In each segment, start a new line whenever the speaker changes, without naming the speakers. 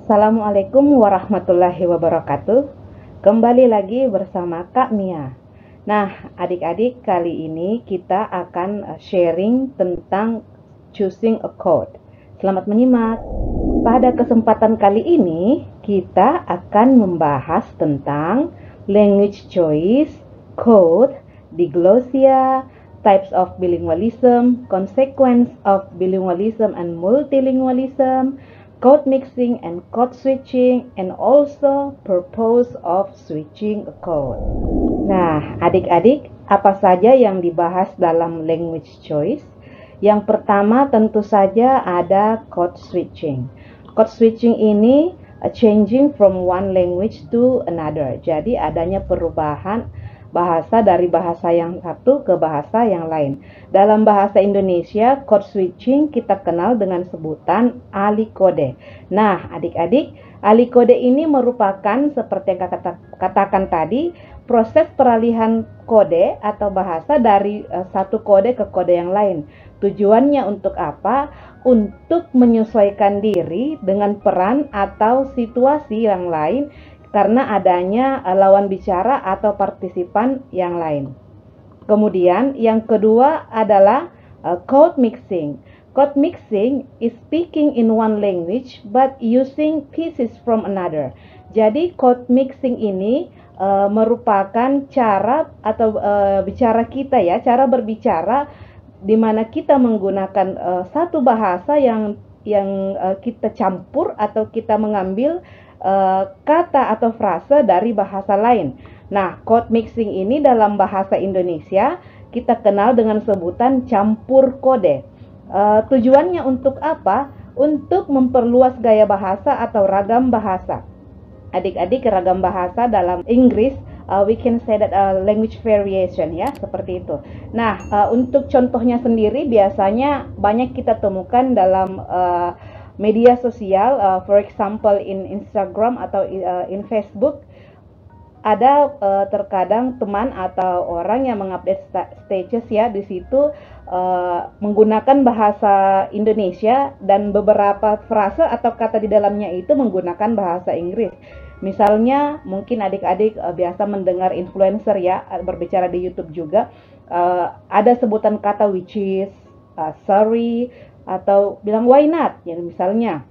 Assalamualaikum warahmatullahi wabarakatuh. Kembali lagi bersama Kak Mia. Nah, adik-adik, kali ini kita akan sharing tentang choosing a code. Selamat menyimak. Pada kesempatan kali ini, kita akan membahas tentang language choice, code, diglossia, types of bilingualism, consequence of bilingualism and multilingualism, code mixing and code switching, and also purpose of switching a code. Nah, adik-adik, apa saja yang dibahas dalam language choice? Yang pertama tentu saja ada code switching. Code switching ini changing from one language to another. Jadi adanya perubahan bahasa dari bahasa yang satu ke bahasa yang lain. Dalam bahasa Indonesia, code switching kita kenal dengan sebutan alikode. Nah, adik-adik, alikode ini merupakan seperti yang katakan tadi, proses peralihan kode atau bahasa dari satu kode ke kode yang lain. Tujuannya untuk apa? Untuk menyesuaikan diri dengan peran atau situasi yang lain karena adanya lawan bicara atau partisipan yang lain. Kemudian yang kedua adalah code mixing. Code mixing is speaking in one language but using pieces from another. Jadi code mixing ini merupakan cara atau bicara kita ya, cara berbicara di mana kita menggunakan satu bahasa yang kita campur atau kita mengambil kata atau frase dari bahasa lain. Nah, code mixing ini dalam bahasa Indonesia kita kenal dengan sebutan campur kode. Tujuannya untuk apa? Untuk memperluas gaya bahasa atau ragam bahasa. Adik-adik, ragam bahasa dalam Inggris we can say that language variation ya, seperti itu. Nah, untuk contohnya sendiri biasanya banyak kita temukan dalam media sosial, for example in Instagram atau in Facebook. Ada terkadang teman atau orang yang mengupdate status ya, di situ menggunakan bahasa Indonesia dan beberapa frase atau kata di dalamnya itu menggunakan bahasa Inggris. Misalnya mungkin adik-adik biasa mendengar influencer ya berbicara di YouTube juga, ada sebutan kata which is, sorry, atau bilang why not ya, misalnya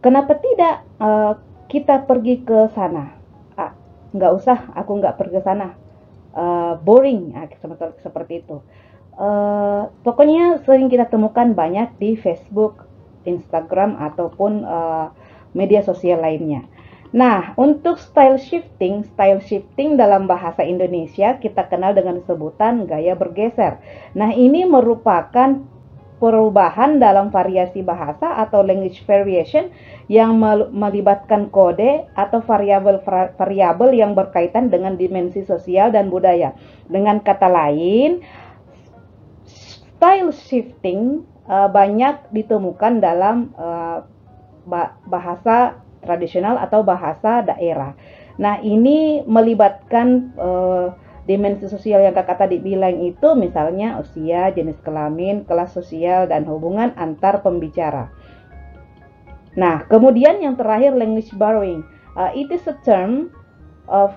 kenapa tidak kita pergi ke sana, nggak usah, aku nggak pergi ke sana, boring, seperti itu. Pokoknya sering kita temukan banyak di Facebook, Instagram ataupun media sosial lainnya. Nah, untuk style shifting dalam bahasa Indonesia kita kenal dengan sebutan gaya bergeser. Nah, ini merupakan perubahan dalam variasi bahasa atau language variation yang melibatkan kode atau variabel yang berkaitan dengan dimensi sosial dan budaya. Dengan kata lain, style shifting banyak ditemukan dalam bahasa tradisional atau bahasa daerah. Nah, ini melibatkan dimensi sosial yang kakak tadi bilang itu, misalnya usia, jenis kelamin, kelas sosial, dan hubungan antar pembicara. Nah, kemudian yang terakhir language borrowing. It is a term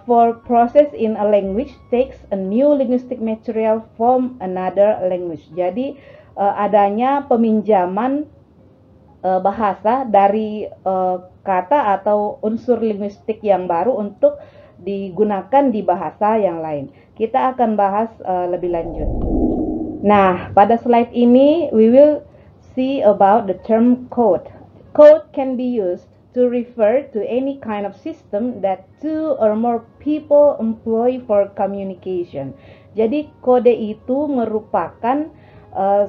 for process in a language takes a new linguistic material from another language. Jadi adanya peminjaman bahasa dari kata atau unsur linguistik yang baru untuk digunakan di bahasa yang lain. Kita akan bahas lebih lanjut. Nah, pada slide ini we will see about the term code. Code can be used to refer to any kind of system that two or more people employ for communication. Jadi kode itu merupakan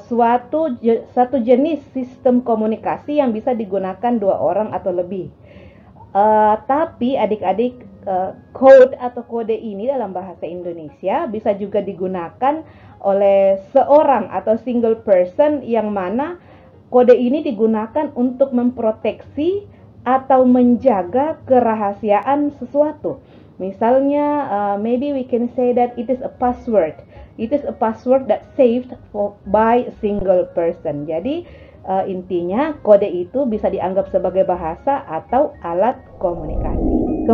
satu jenis sistem komunikasi yang bisa digunakan dua orang atau lebih. Tapi adik-adik, code atau kode ini dalam bahasa Indonesia bisa juga digunakan oleh seorang atau single person, yang mana kode ini digunakan untuk memproteksi atau menjaga kerahasiaan sesuatu. Misalnya, maybe we can say that it is a password. It is a password that saved by a single person. Jadi intinya kode itu bisa dianggap sebagai bahasa atau alat komunikasi.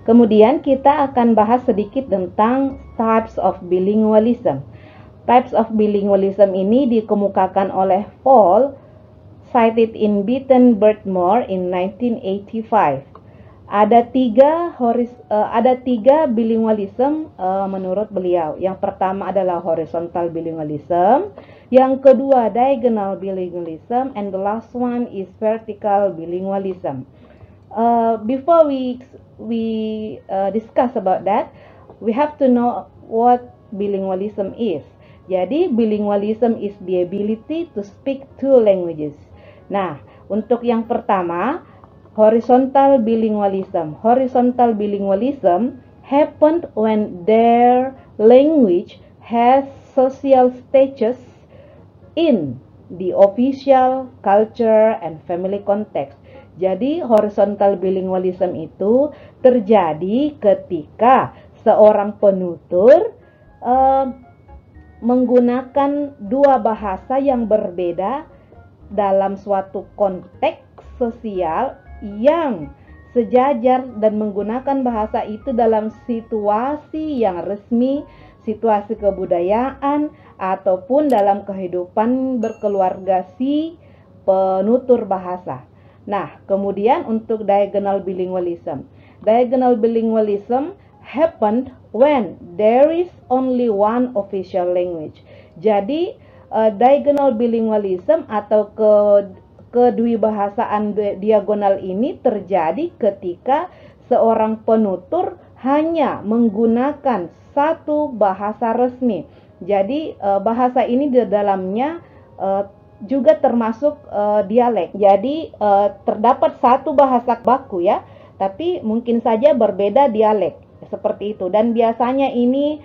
Kemudian kita akan bahas sedikit tentang types of bilingualism. Types of bilingualism ini dikemukakan oleh Paul, cited in Beaton Birdmore in 1985. Ada tiga bilingualism menurut beliau. Yang pertama adalah horizontal bilingualism, yang kedua diagonal bilingualism, and the last one is vertical bilingualism. Before we discuss about that, we have to know what bilingualism is. Jadi bilingualism is the ability to speak two languages. Nah, untuk yang pertama, horizontal bilingualism. Horizontal bilingualism happened when their language has social status in the official, culture, and family context. Jadi horizontal bilingualism itu terjadi ketika seorang penutur menggunakan dua bahasa yang berbeda dalam suatu konteks sosial yang sejajar dan menggunakan bahasa itu dalam situasi yang resmi, situasi kebudayaan, ataupun dalam kehidupan berkeluarga si penutur bahasa. Nah, kemudian untuk diagonal bilingualism. Diagonal bilingualism happened when there is only one official language. Jadi, diagonal bilingualism atau kedwibahasaan diagonal ini terjadi ketika seorang penutur hanya menggunakan satu bahasa resmi. Jadi, bahasa ini di dalamnya juga termasuk dialek. Jadi terdapat satu bahasa baku ya, tapi mungkin saja berbeda dialek seperti itu. Dan biasanya ini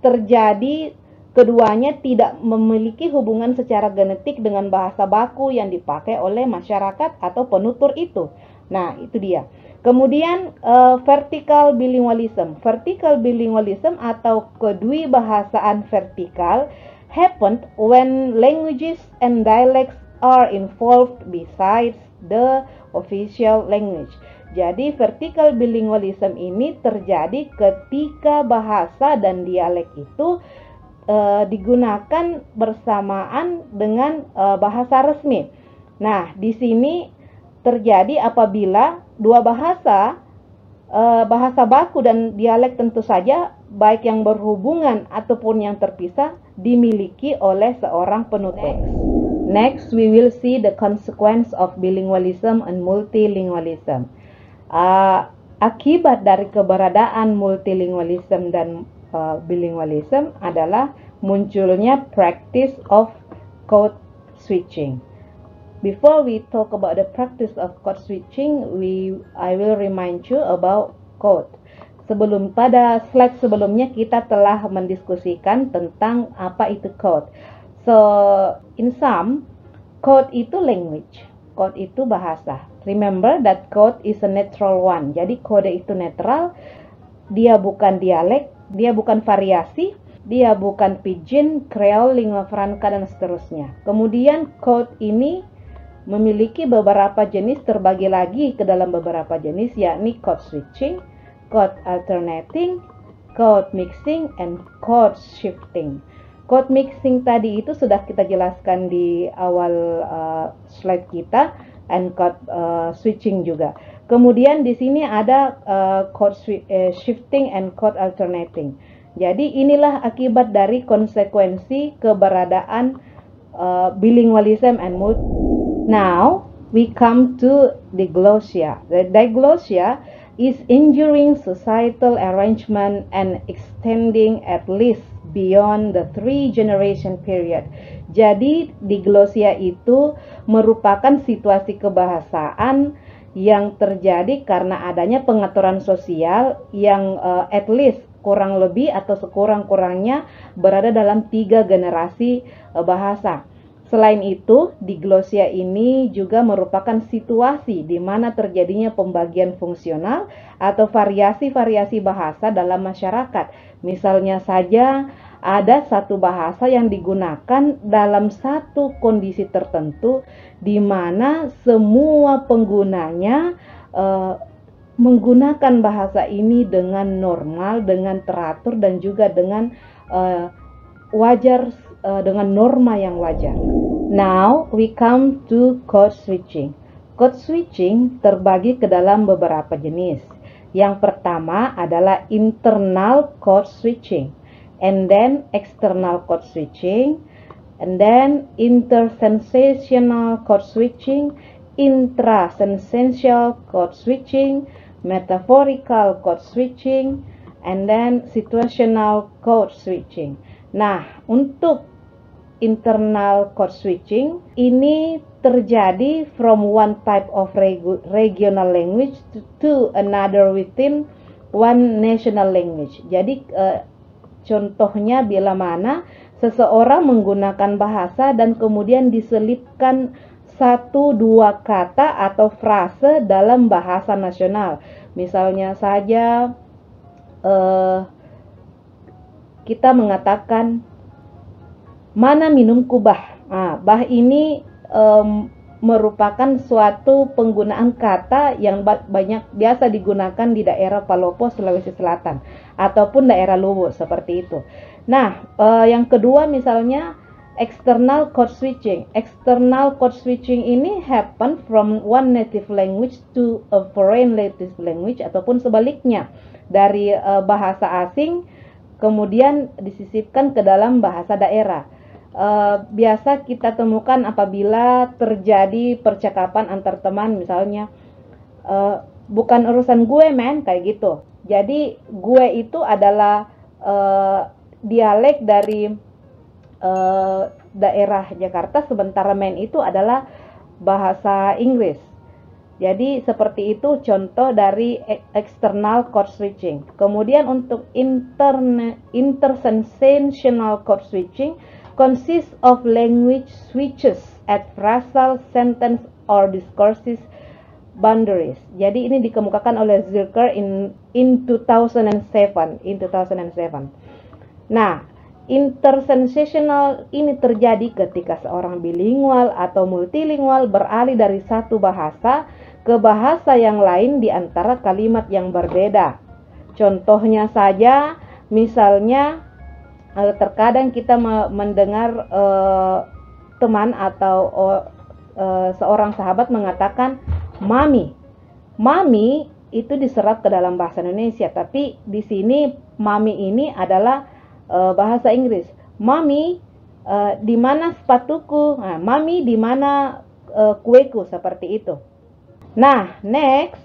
terjadi keduanya tidak memiliki hubungan secara genetik dengan bahasa baku yang dipakai oleh masyarakat atau penutur itu. Nah, itu dia. Kemudian vertical bilingualism. Vertical bilingualism atau kedwibahasaan vertikal happened when languages and dialects are involved besides the official language. Jadi vertical bilingualism ini terjadi ketika bahasa dan dialek itu digunakan bersamaan dengan bahasa resmi. Nah, di sini terjadi apabila dua bahasa baku dan dialek tentu saja baik yang berhubungan ataupun yang terpisah dimiliki oleh seorang penutur. Next, we will see the consequence of bilingualism and multilingualism. Akibat dari keberadaan multilingualism dan bilingualism adalah munculnya practice of code switching. Before we talk about the practice of code switching, I will remind you about code. Pada slide sebelumnya kita telah mendiskusikan tentang apa itu code. So, in sum, code itu language, code itu bahasa. Remember that code is a neutral one. Jadi kode itu netral, dia bukan dialek, dia bukan variasi, dia bukan pidgin, creole, lingua franca, dan seterusnya. Kemudian code ini memiliki beberapa jenis, terbagi lagi ke dalam beberapa jenis, yakni code switching, code alternating, code mixing, and code shifting. Code mixing tadi itu sudah kita jelaskan di awal slide kita, and code switching juga. Kemudian di sini ada code shifting and code alternating. Jadi inilah akibat dari konsekuensi keberadaan bilingualism and multi. Now we come to diglossia. The diglossia is injuring societal arrangement and extending at least beyond the 3-generation period. Jadi diglossia itu merupakan situasi kebahasaan yang terjadi karena adanya pengaturan sosial yang at least kurang lebih atau sekurang-kurangnya berada dalam 3 generasi bahasa. Selain itu, diglossia ini juga merupakan situasi di mana terjadinya pembagian fungsional atau variasi-variasi bahasa dalam masyarakat. Misalnya saja ada satu bahasa yang digunakan dalam satu kondisi tertentu di mana semua penggunanya menggunakan bahasa ini dengan normal, dengan teratur, dan juga dengan wajar, dengan norma yang wajar. Now we come to code switching. Code switching terbagi ke dalam beberapa jenis. Yang pertama adalah internal code switching, and then external code switching, and then intersensational code switching, intrasensential code switching, metaphorical code switching, and then situational code switching. Nah, untuk internal code switching ini terjadi from one type of regional language to another within one national language. Jadi contohnya bila mana seseorang menggunakan bahasa dan kemudian diselipkan satu dua kata atau frase dalam bahasa nasional. Misalnya saja kita mengatakan mana minumku bah. Nah, bah ini merupakan suatu penggunaan kata yang biasa digunakan di daerah Palopo, Sulawesi Selatan ataupun daerah Luwu seperti itu. Nah, yang kedua misalnya external code switching. External code switching ini happen from one native language to a foreign native language ataupun sebaliknya, dari bahasa asing kemudian disisipkan ke dalam bahasa daerah. Biasa kita temukan apabila terjadi percakapan antar teman, misalnya bukan urusan gue men, kayak gitu. Jadi gue itu adalah dialek dari daerah Jakarta, sementara men itu adalah bahasa Inggris. Jadi seperti itu contoh dari external code switching. Kemudian untuk intersensational code switching consists of language switches at phrasal, sentence, or discourses boundaries. Jadi ini dikemukakan oleh Zilker in 2007. Nah, intersensational ini terjadi ketika seorang bilingual atau multilingual beralih dari satu bahasa ke bahasa yang lain di antara kalimat yang berbeda. Contohnya saja, misalnya terkadang kita mendengar teman atau seorang sahabat mengatakan mami. Mami itu diserap ke dalam bahasa Indonesia, tapi di sini mami ini adalah bahasa Inggris. Mami, di mana sepatuku? Nah, mami, di mana kueku? Seperti itu. Nah, next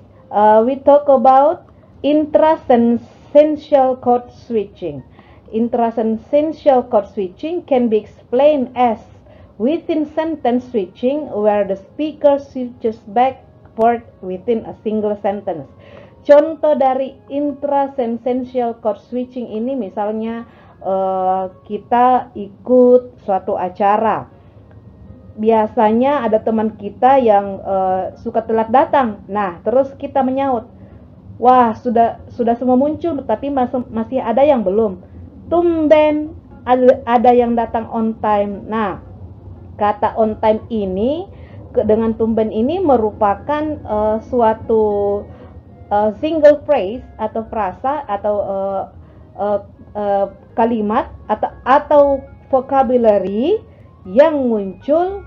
we talk about intrasensential code switching. Intrasensential code switching can be explained as within sentence switching, where the speaker switches backward within a single sentence. Contoh dari intrasensential code switching ini misalnya kita ikut suatu acara. Biasanya ada teman kita yang suka telat datang. Nah, terus kita menyaut, wah sudah semua muncul, tapi masih ada yang belum. Tumben ada yang datang on time. Nah, kata on time ini dengan tumben ini merupakan suatu single phrase atau frasa atau kalimat atau vocabulary yang muncul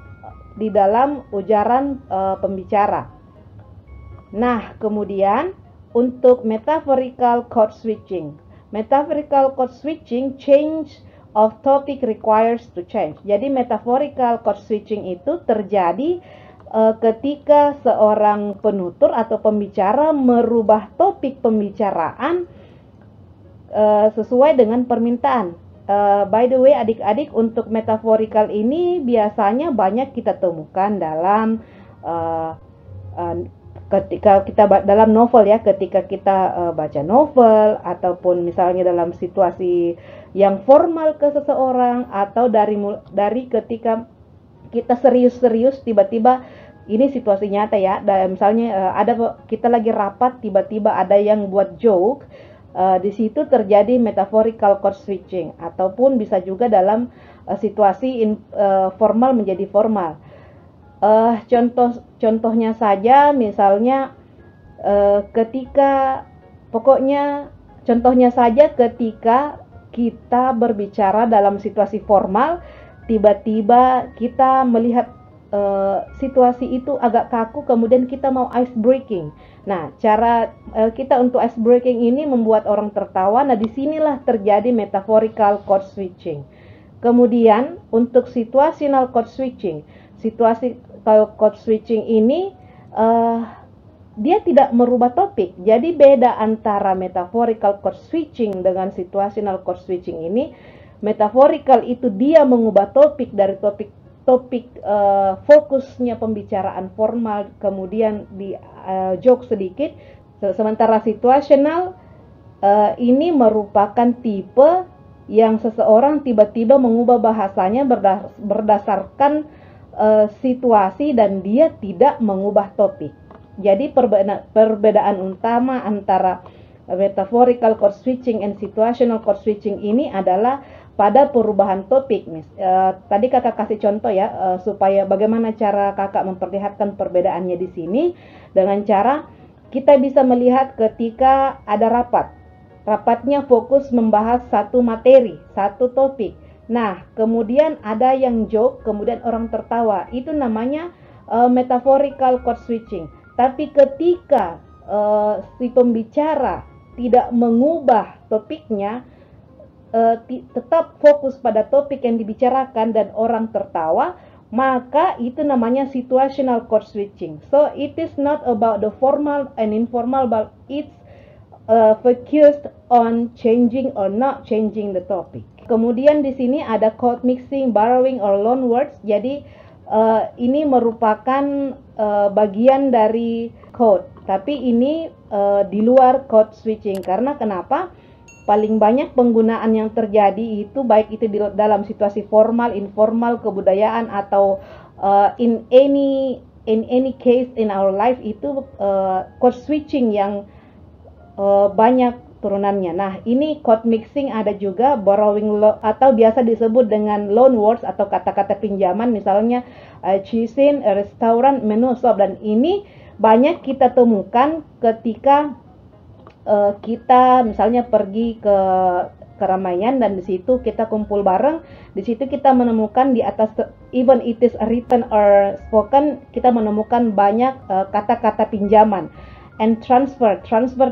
di dalam ujaran pembicara. Nah, kemudian untuk metaphorical code switching. Metaphorical code switching, change of topic requires to change. Jadi metaphorical code switching itu terjadi ketika seorang penutur atau pembicara merubah topik pembicaraan sesuai dengan permintaan. By the way, adik-adik, untuk metaphorical ini biasanya banyak kita temukan dalam ketika kita dalam novel ya, ketika kita baca novel ataupun misalnya dalam situasi yang formal ke seseorang, atau dari ketika kita serius-serius tiba-tiba ini situasi nyata ya, misalnya ada kita lagi rapat tiba-tiba ada yang buat joke. di situ terjadi metaphorical code switching, ataupun bisa juga dalam situasi formal menjadi formal. Contohnya saja, misalnya contohnya saja ketika kita berbicara dalam situasi formal, tiba-tiba kita melihat situasi itu agak kaku, kemudian kita mau ice breaking. Nah, cara kita untuk ice breaking ini membuat orang tertawa. Nah, disinilah terjadi metaphorical code switching. Kemudian untuk situational code switching, code switching ini dia tidak merubah topik. Jadi beda antara metaphorical code switching dengan situational code switching ini. Metaphorical itu dia mengubah topik dari topik fokusnya pembicaraan formal, kemudian di joke sedikit. Sementara situational ini merupakan tipe yang seseorang tiba-tiba mengubah bahasanya berdasarkan situasi dan dia tidak mengubah topik. Jadi perbedaan utama antara metaphorical code switching and situational code switching ini adalah pada perubahan topik. Tadi kakak kasih contoh ya, supaya bagaimana cara kakak memperlihatkan perbedaannya di sini, dengan cara kita bisa melihat ketika ada rapatnya fokus membahas satu materi, satu topik. Nah, kemudian ada yang joke, kemudian orang tertawa. Itu namanya metaphorical code switching. Tapi ketika si pembicara tidak mengubah topiknya, tetap fokus pada topik yang dibicarakan dan orang tertawa, maka itu namanya situational code switching. So it is not about the formal and informal, but it's focused on changing or not changing the topic. Kemudian di sini ada code mixing, borrowing or loan words. Jadi ini merupakan bagian dari code, tapi ini di luar code switching. Karena kenapa? Paling banyak penggunaan yang terjadi itu baik itu dalam situasi formal, informal, kebudayaan, atau in any case in our life, itu code switching yang banyak turunannya. Nah, ini code mixing, ada juga borrowing atau biasa disebut dengan loan words atau kata-kata pinjaman, misalnya cuisine, restoran, menu, shop. Dan ini banyak kita temukan ketika kita misalnya pergi ke keramaian dan di situ kita kumpul bareng. Di situ kita menemukan di atas, even it is written or spoken, kita menemukan banyak kata-kata pinjaman. And transfer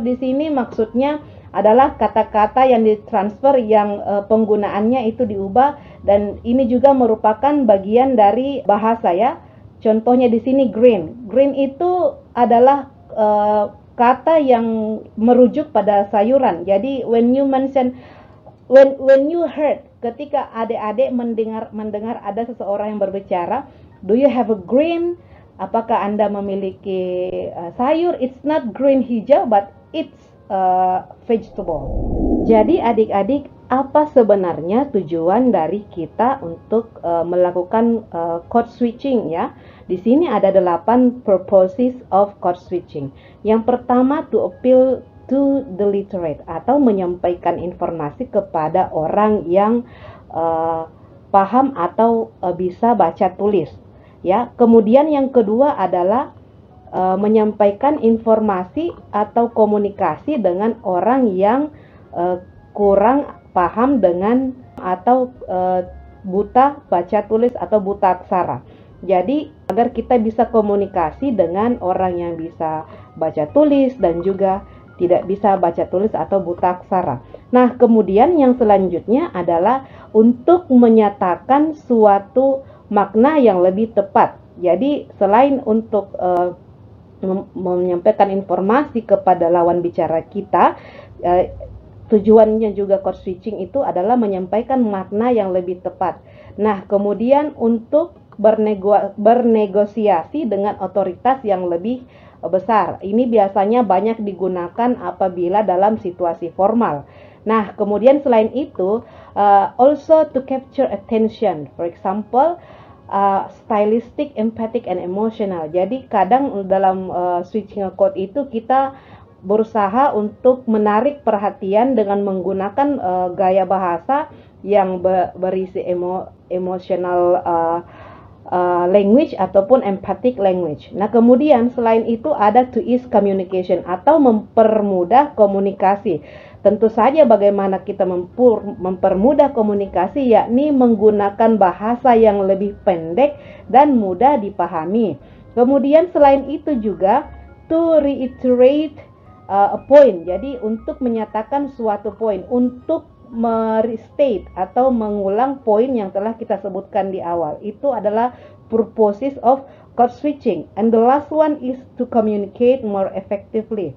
di sini maksudnya adalah kata-kata yang ditransfer, yang penggunaannya itu diubah, dan ini juga merupakan bagian dari bahasa ya. Contohnya di sini green itu adalah kata yang merujuk pada sayuran. Jadi when you heard, ketika adik-adik mendengar ada seseorang yang berbicara, do you have a green? Apakah Anda memiliki sayur? It's not green hijau, but it's vegetable. Jadi adik-adik, apa sebenarnya tujuan dari kita untuk melakukan code switching ya? Di sini ada 8 purposes of code switching. Yang pertama, to appeal to the literate, atau menyampaikan informasi kepada orang yang paham atau bisa baca tulis. Ya, kemudian yang kedua adalah menyampaikan informasi atau komunikasi dengan orang yang kurang paham dengan atau buta baca tulis atau buta aksara. Jadi agar kita bisa komunikasi dengan orang yang bisa baca tulis dan juga tidak bisa baca tulis atau buta aksara. Nah, kemudian yang selanjutnya adalah untuk menyatakan suatu makna yang lebih tepat. Jadi selain untuk menyampaikan informasi kepada lawan bicara kita, tujuannya juga code switching itu adalah menyampaikan makna yang lebih tepat. Nah, kemudian untuk bernegosiasi dengan otoritas yang lebih besar. Ini biasanya banyak digunakan apabila dalam situasi formal. Nah, kemudian selain itu, also to capture attention. For example, stylistic, empathic, and emotional. Jadi kadang dalam switching code itu kita berusaha untuk menarik perhatian dengan menggunakan gaya bahasa yang berisi emotional language ataupun empathic language. Nah, kemudian selain itu ada to ease communication atau mempermudah komunikasi. Tentu saja bagaimana kita mempermudah komunikasi, yakni menggunakan bahasa yang lebih pendek dan mudah dipahami. Kemudian selain itu juga to reiterate a point. Jadi untuk menyatakan suatu poin, untuk merestate atau mengulang poin yang telah kita sebutkan di awal. Itu adalah purposes of code switching. And the last one is to communicate more effectively.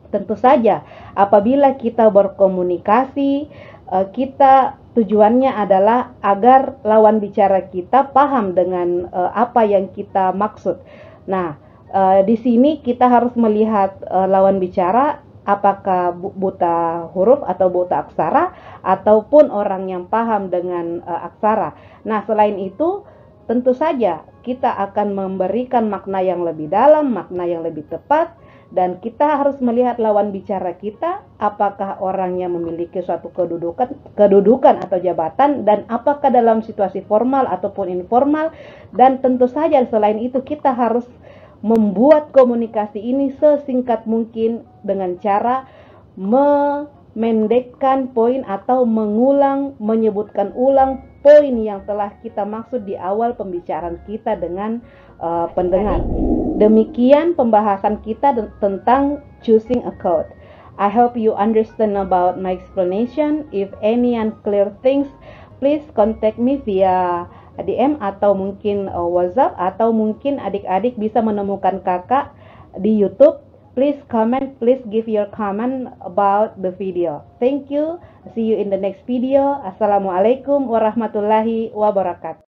Tentu saja apabila kita berkomunikasi, kita tujuannya adalah agar lawan bicara kita paham dengan apa yang kita maksud. Nah, di sini kita harus melihat lawan bicara apakah buta huruf atau buta aksara ataupun orang yang paham dengan aksara. Nah, selain itu tentu saja kita akan memberikan makna yang lebih dalam, makna yang lebih tepat, dan kita harus melihat lawan bicara kita apakah orangnya memiliki suatu kedudukan atau jabatan, dan apakah dalam situasi formal ataupun informal. Dan tentu saja selain itu kita harus membuat komunikasi ini sesingkat mungkin dengan cara memendekkan poin atau menyebutkan ulang poin yang telah kita maksud di awal pembicaraan kita dengan pendengar. Demikian pembahasan kita tentang choosing a code. I hope you understand about my explanation. If any unclear things, please contact me via DM atau mungkin WhatsApp, atau mungkin adik-adik bisa menemukan kakak di YouTube. Please comment, please give your comment about the video. Thank you. See you in the next video. Assalamualaikum warahmatullahi wabarakatuh.